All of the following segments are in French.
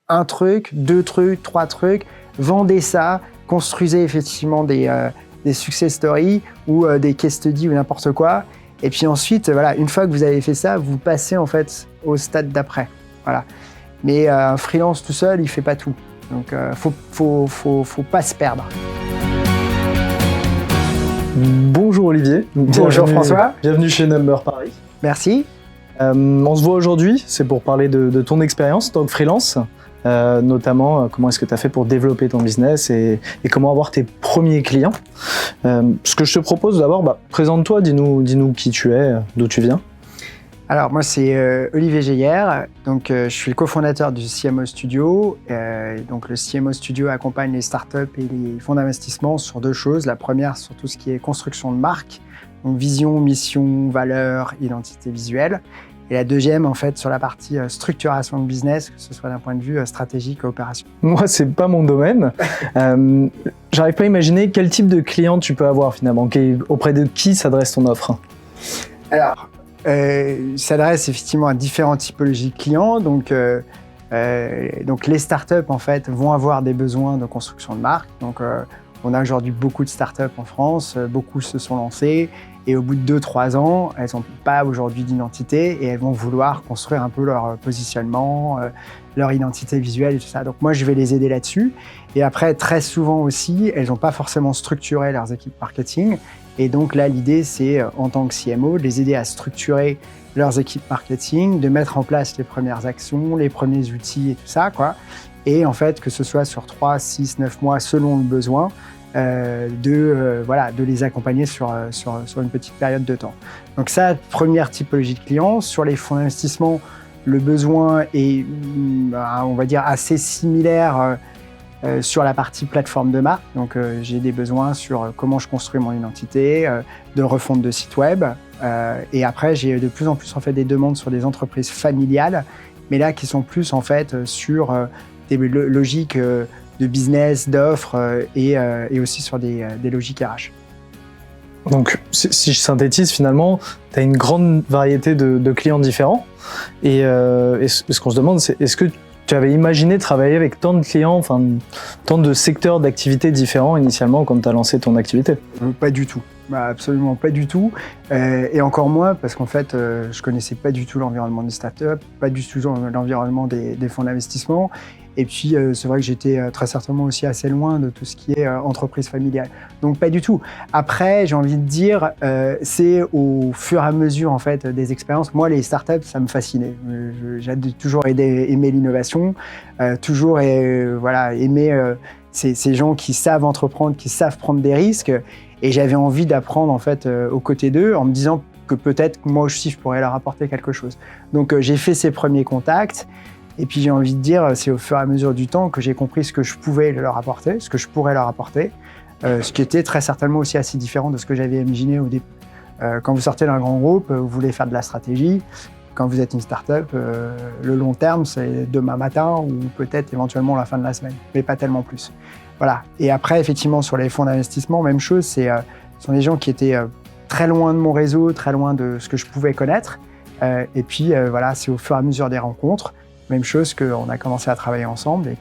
un truc, 2 trucs, 3 trucs, vendez ça, construisez effectivement des success stories ou des case studies ou n'importe quoi. Et puis ensuite, voilà, une fois que vous avez fait ça, vous passez en fait au stade d'après. Voilà. Mais un freelance tout seul, il fait pas tout. Donc, faut pas se perdre. Bonjour Olivier. Bonjour François. Bienvenue chez Number Paris. Merci. On se voit aujourd'hui, c'est pour parler de ton expérience en tant que freelance, notamment comment est-ce que tu as fait pour développer ton business et comment avoir tes premiers clients. Ce que je te propose d'abord, présente-toi, dis-nous qui tu es, d'où tu viens. Alors moi c'est Olivier Geyer, donc je suis le cofondateur du CMO Studio. Donc le CMO Studio accompagne les startups et les fonds d'investissement sur 2 choses. La première sur tout ce qui est construction de marque, donc vision, mission, valeur, identité visuelle. Et la deuxième en fait sur la partie structuration de business, que ce soit d'un point de vue stratégique et opération. Moi c'est pas mon domaine. J'arrive pas à imaginer quel type de client tu peux avoir finalement, auprès de qui s'adresse ton offre. Alors s'adresse effectivement à différentes typologies de clients. Donc les startups en fait vont avoir des besoins de construction de marque. Donc on a aujourd'hui beaucoup de startups en France, beaucoup se sont lancées et au bout de 2-3 ans, elles n'ont pas aujourd'hui d'identité et elles vont vouloir construire un peu leur positionnement, leur identité visuelle et tout ça. Donc moi je vais les aider là-dessus. Et après très souvent aussi, elles n'ont pas forcément structuré leurs équipes marketing. Et donc là, l'idée, c'est en tant que CMO, de les aider à structurer leurs équipes marketing, de mettre en place les premières actions, les premiers outils et tout ça, quoi. Et en fait, que ce soit sur 3, 6, 9 mois, selon le besoin, de les accompagner sur une petite période de temps. Donc ça, première typologie de clients. Sur les fonds d'investissement, le besoin est, on va dire, assez similaire sur la partie plateforme de marque. Donc j'ai des besoins sur comment je construis mon identité, de refonte de site web. Et après, j'ai de plus en plus en fait des demandes sur des entreprises familiales, mais là qui sont plus en fait sur des logiques de business, d'offres et aussi sur des logiques RH. Donc, si je synthétise, finalement, tu as une grande variété de clients différents. Et ce qu'on se demande, c'est est-ce que tu avais imaginé travailler avec tant de clients, enfin, tant de secteurs d'activité différents initialement quand tu as lancé ton activité? Pas du tout. Absolument pas du tout. Et encore moins parce qu'en fait, je connaissais pas du tout l'environnement des startups, pas du tout l'environnement des fonds d'investissement. Et puis, c'est vrai que j'étais très certainement aussi assez loin de tout ce qui est entreprise familiale. Donc, pas du tout. Après, j'ai envie de dire, c'est au fur et à mesure en fait, des expériences. Moi, les startups, ça me fascinait. J'ai toujours aimé l'innovation, toujours aimé ces gens qui savent entreprendre, qui savent prendre des risques. Et j'avais envie d'apprendre en fait aux côtés d'eux en me disant que peut-être moi aussi je pourrais leur apporter quelque chose. Donc j'ai fait ces premiers contacts et puis j'ai envie de dire c'est au fur et à mesure du temps que j'ai compris ce que je pouvais leur apporter, ce que je pourrais leur apporter, ce qui était très certainement aussi assez différent de ce que j'avais imaginé au début. Quand vous sortez d'un grand groupe, vous voulez faire de la stratégie. Quand vous êtes une start-up, le long terme c'est demain matin ou peut-être éventuellement la fin de la semaine, mais pas tellement plus. Voilà. Et après, effectivement, sur les fonds d'investissement, même chose, ce sont des gens qui étaient très loin de mon réseau, très loin de ce que je pouvais connaître. Et puis, c'est au fur et à mesure des rencontres, même chose qu'on a commencé à travailler ensemble et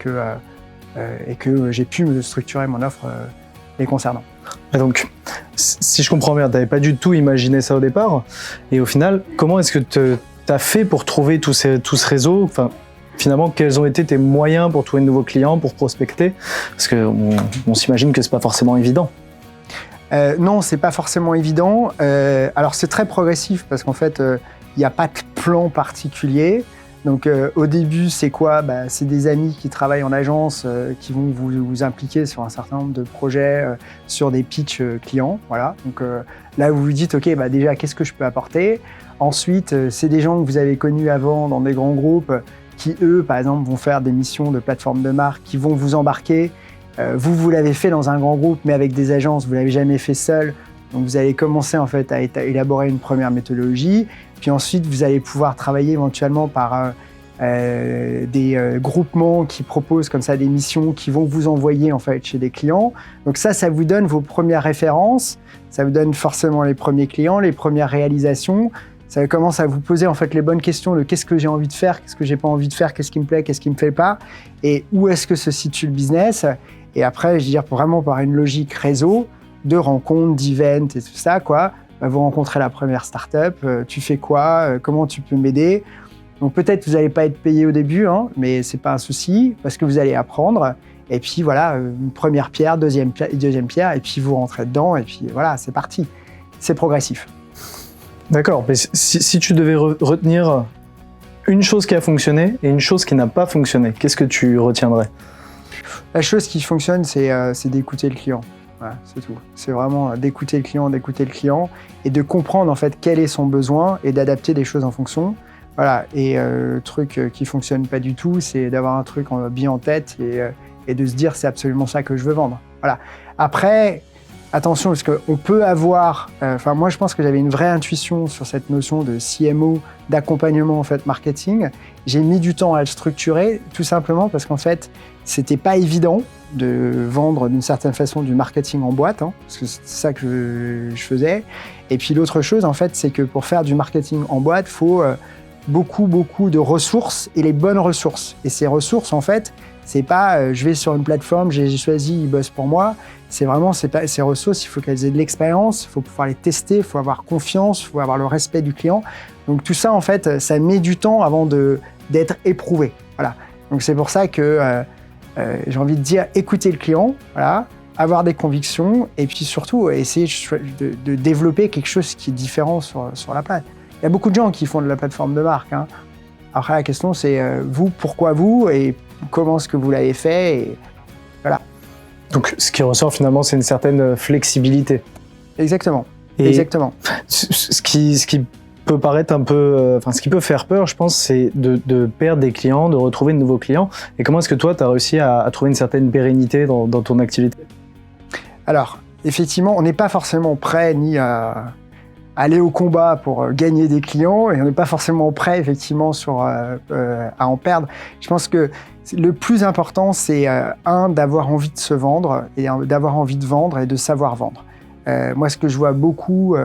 que j'ai pu me structurer mon offre les concernant. Et donc, si je comprends bien, tu n'avais pas du tout imaginé ça au départ. Et au final, comment est-ce que tu as fait pour trouver tout ce réseau? Enfin, finalement, quels ont été tes moyens pour trouver de nouveaux clients, pour prospecter? Parce qu'on s'imagine que c'est pas forcément évident. Non, c'est pas forcément évident. Alors c'est très progressif parce qu'en fait, il n'y a pas de plan particulier. Donc au début, c'est quoi? C'est des amis qui travaillent en agence qui vont vous impliquer sur un certain nombre de projets, sur des pitchs clients. Voilà. Donc là, vous vous dites, OK, déjà, qu'est-ce que je peux apporter? Ensuite, c'est des gens que vous avez connus avant dans des grands groupes qui, eux, par exemple, vont faire des missions de plateforme de marque, qui vont vous embarquer. Vous l'avez fait dans un grand groupe, mais avec des agences, vous ne l'avez jamais fait seul. Donc, vous allez commencer en fait, à élaborer une première méthodologie. Puis ensuite, vous allez pouvoir travailler éventuellement par des groupements qui proposent comme ça des missions qui vont vous envoyer en fait, chez des clients. Donc ça vous donne vos premières références. Ça vous donne forcément les premiers clients, les premières réalisations. Ça commence à vous poser en fait les bonnes questions de qu'est-ce que j'ai envie de faire, qu'est-ce que j'ai pas envie de faire, qu'est-ce qui me plaît, qu'est-ce qui me plaît pas, et où est-ce que se situe le business. Et après, je veux dire, vraiment par une logique réseau, de rencontres, d'events et tout ça, quoi. Vous rencontrez la première startup, tu fais quoi, comment tu peux m'aider. Donc peut-être vous n'allez pas être payé au début, hein, mais c'est pas un souci parce que vous allez apprendre. Et puis voilà, une première pierre, deuxième pierre, et puis vous rentrez dedans, et puis voilà, c'est parti. C'est progressif. D'accord, mais si tu devais retenir une chose qui a fonctionné et une chose qui n'a pas fonctionné, qu'est-ce que tu retiendrais? La chose qui fonctionne, c'est d'écouter le client. Voilà, c'est tout. C'est vraiment d'écouter le client et de comprendre en fait quel est son besoin et d'adapter des choses en fonction. Voilà. Et le truc qui fonctionne pas du tout, c'est d'avoir un truc bien en tête et de se dire c'est absolument ça que je veux vendre. Voilà. Après, attention parce qu'on peut avoir. Moi, je pense que j'avais une vraie intuition sur cette notion de CMO, d'accompagnement en fait marketing. J'ai mis du temps à le structurer, tout simplement parce qu'en fait, c'était pas évident de vendre d'une certaine façon du marketing en boîte, hein, parce que c'est ça que je faisais. Et puis l'autre chose, en fait, c'est que pour faire du marketing en boîte, il faut beaucoup de ressources et les bonnes ressources. Et ces ressources, en fait, c'est pas je vais sur une plateforme, j'ai choisi, ils bossent pour moi. C'est vraiment ces ressources, il faut qu'elles aient de l'expérience, il faut pouvoir les tester, il faut avoir confiance, il faut avoir le respect du client. Donc tout ça, en fait, ça met du temps avant d'être éprouvé. Voilà. Donc c'est pour ça que j'ai envie de dire écouter le client, voilà, avoir des convictions et puis surtout essayer de développer quelque chose qui est différent sur la plate. Il y a beaucoup de gens qui font de la plateforme de marque, hein. Après, la question, c'est vous, pourquoi vous et comment est-ce que vous l'avez fait et voilà. Donc, ce qui ressort finalement, c'est une certaine flexibilité. Exactement. Et exactement. Ce qui peut paraître un peu, ce qui peut faire peur, je pense, c'est de perdre des clients, de retrouver de nouveaux clients. Et comment est-ce que toi, tu as réussi à trouver une certaine pérennité dans ton activité? Alors, effectivement, on n'est pas forcément prêt ni à aller au combat pour gagner des clients et on n'est pas forcément prêt, effectivement, à en perdre. Je pense que le plus important, c'est d'avoir envie de se vendre et d'avoir envie de vendre et de savoir vendre. Moi, ce que je vois beaucoup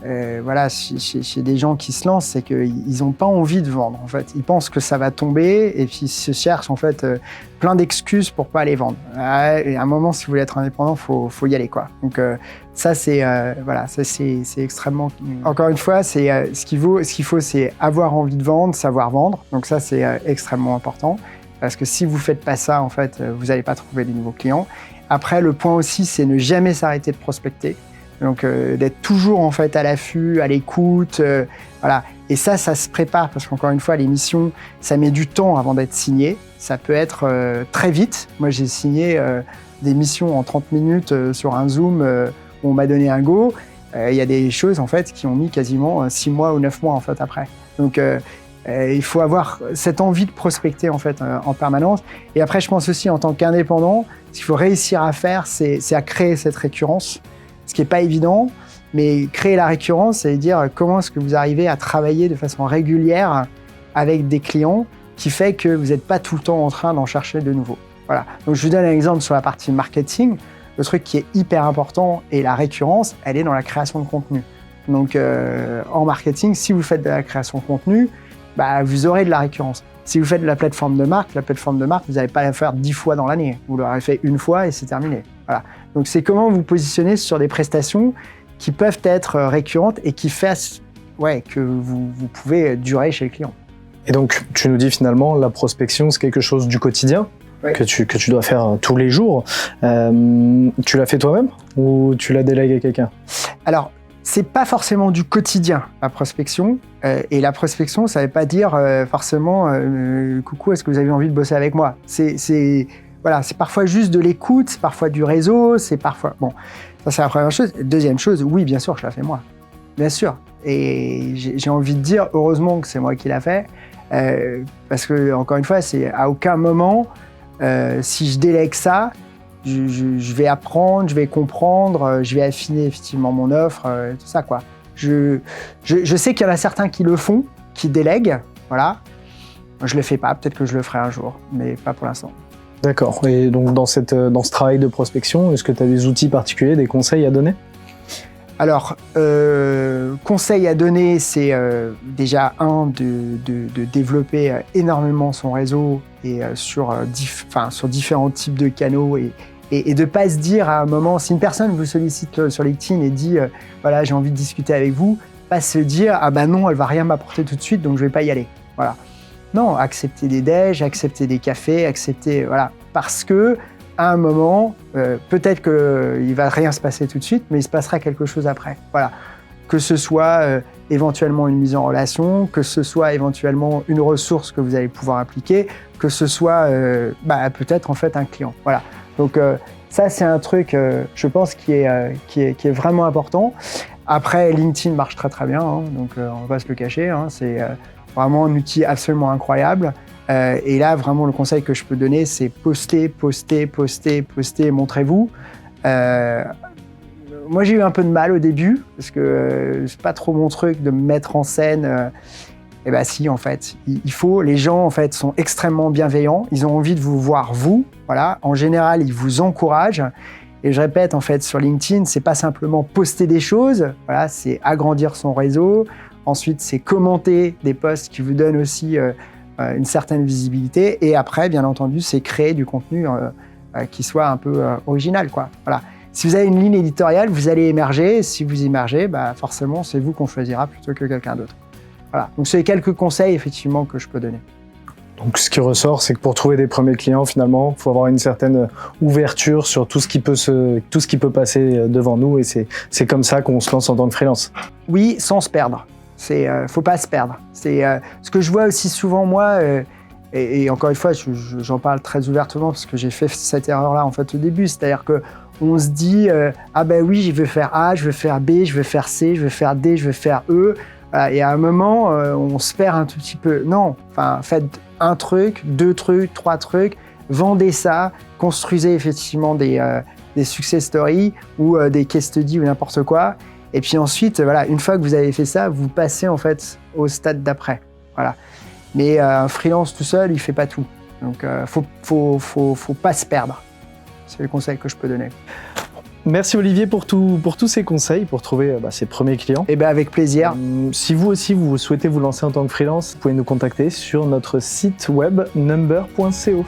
chez des gens qui se lancent, c'est qu'ils n'ont pas envie de vendre. En fait, ils pensent que ça va tomber et puis ils se cherchent en fait plein d'excuses pour pas aller vendre. Et à un moment, si vous voulez être indépendant, faut y aller, quoi. Donc ça, c'est extrêmement. Encore une fois, ce qu'il faut, c'est avoir envie de vendre, savoir vendre. Donc ça, c'est extrêmement important parce que si vous faites pas ça, en fait, vous n'allez pas trouver de nouveaux clients. Après, le point aussi, c'est ne jamais s'arrêter de prospecter. Donc d'être toujours en fait à l'affût, à l'écoute, voilà. Et ça se prépare parce qu'encore une fois, les missions, ça met du temps avant d'être signé. Ça peut être très vite. Moi, j'ai signé des missions en 30 minutes sur un Zoom où on m'a donné un go. Il y a des choses en fait qui ont mis quasiment 6 mois ou 9 mois en fait après. Donc il faut avoir cette envie de prospecter en fait en permanence. Et après, je pense aussi en tant qu'indépendant, ce qu'il faut réussir à faire, c'est à créer cette récurrence. Ce qui n'est pas évident, mais créer la récurrence, c'est dire comment est-ce que vous arrivez à travailler de façon régulière avec des clients qui fait que vous n'êtes pas tout le temps en train d'en chercher de nouveaux. Voilà. Donc je vous donne un exemple sur la partie marketing. Le truc qui est hyper important et la récurrence, elle est dans la création de contenu. Donc en marketing, si vous faites de la création de contenu, vous aurez de la récurrence. Si vous faites de la plateforme de marque, vous n'allez pas la faire 10 fois dans l'année. Vous l'aurez fait une fois et c'est terminé. Voilà. Donc c'est comment vous positionnez sur des prestations qui peuvent être récurrentes et qui fassent que vous pouvez durer chez le client. Et donc tu nous dis finalement la prospection, c'est quelque chose du quotidien que tu dois faire tous les jours. Tu l'as fait toi-même ou tu l'as délégué à quelqu'un? Alors, c'est pas forcément du quotidien, la prospection. Et la prospection, ça ne veut pas dire forcément coucou, est-ce que vous avez envie de bosser avec moi? C'est parfois juste de l'écoute, c'est parfois du réseau, c'est parfois. Bon, ça c'est la première chose. Deuxième chose, oui, bien sûr, je la fais moi. Bien sûr. Et j'ai envie de dire, heureusement que c'est moi qui l'a fait. Parce que, encore une fois, c'est à aucun moment, si je délègue ça, je vais apprendre, je vais comprendre, je vais affiner effectivement mon offre, tout ça, quoi. Je sais qu'il y en a certains qui le font, qui délèguent, voilà. Je le fais pas, peut-être que je le ferai un jour, mais pas pour l'instant. D'accord. Et donc dans ce travail de prospection, est-ce que tu as des outils particuliers, des conseils à donner? Alors, conseil à donner, c'est déjà de développer énormément son réseau et sur différents types de canaux et de pas se dire à un moment, si une personne vous sollicite sur LinkedIn et dit voilà, j'ai envie de discuter avec vous, pas se dire ah ben non, elle va rien m'apporter tout de suite, donc je vais pas y aller. Voilà. Non, accepter des déj, accepter des cafés, parce que à un moment, peut-être qu'il va rien se passer tout de suite, mais il se passera quelque chose après. Voilà. Que ce soit éventuellement une mise en relation, que ce soit éventuellement une ressource que vous allez pouvoir appliquer, que ce soit peut-être en fait un client. Voilà. Donc ça, c'est un truc, je pense, qui est vraiment important. Après, LinkedIn marche très très bien, hein, donc on va pas se le cacher. Hein, c'est vraiment un outil absolument incroyable. Et là, vraiment, le conseil que je peux donner, c'est poster, montrez-vous. Moi, j'ai eu un peu de mal au début, parce que c'est pas trop mon truc de me mettre en scène. Eh bien si, en fait, les gens en fait sont extrêmement bienveillants, ils ont envie de vous voir vous, voilà. En général, ils vous encouragent. Et je répète, en fait, sur LinkedIn, c'est pas simplement poster des choses, voilà, c'est agrandir son réseau. Ensuite, c'est commenter des posts qui vous donnent aussi une certaine visibilité. Et après, bien entendu, c'est créer du contenu qui soit un peu original, quoi. Voilà. Si vous avez une ligne éditoriale, vous allez émerger. Et si vous émergez, forcément, c'est vous qu'on choisira plutôt que quelqu'un d'autre. Voilà. Donc, c'est quelques conseils, effectivement, que je peux donner. Donc, ce qui ressort, c'est que pour trouver des premiers clients, finalement, il faut avoir une certaine ouverture sur tout ce qui peut passer devant nous. Et c'est comme ça qu'on se lance en tant que freelance. Oui, sans se perdre. Faut pas se perdre. C'est ce que je vois aussi souvent, moi, et encore une fois, j'en parle très ouvertement parce que j'ai fait cette erreur-là, en fait, au début. C'est-à-dire qu'on se dit, ah ben oui, je veux faire A, je veux faire B, je veux faire C, je veux faire D, je veux faire E. Et à un moment, on se perd un tout petit peu. Non, faites un truc, 2 trucs, 3 trucs, vendez ça, construisez effectivement des success stories ou des case studies ou n'importe quoi. Et puis ensuite, voilà, une fois que vous avez fait ça, vous passez en fait au stade d'après. Voilà. Mais un freelance tout seul, il fait pas tout. Donc, faut pas se perdre. C'est le conseil que je peux donner. Merci Olivier pour tous ces conseils, pour trouver ses premiers clients. Et avec plaisir. Si vous aussi, vous souhaitez vous lancer en tant que freelance, vous pouvez nous contacter sur notre site web number.co.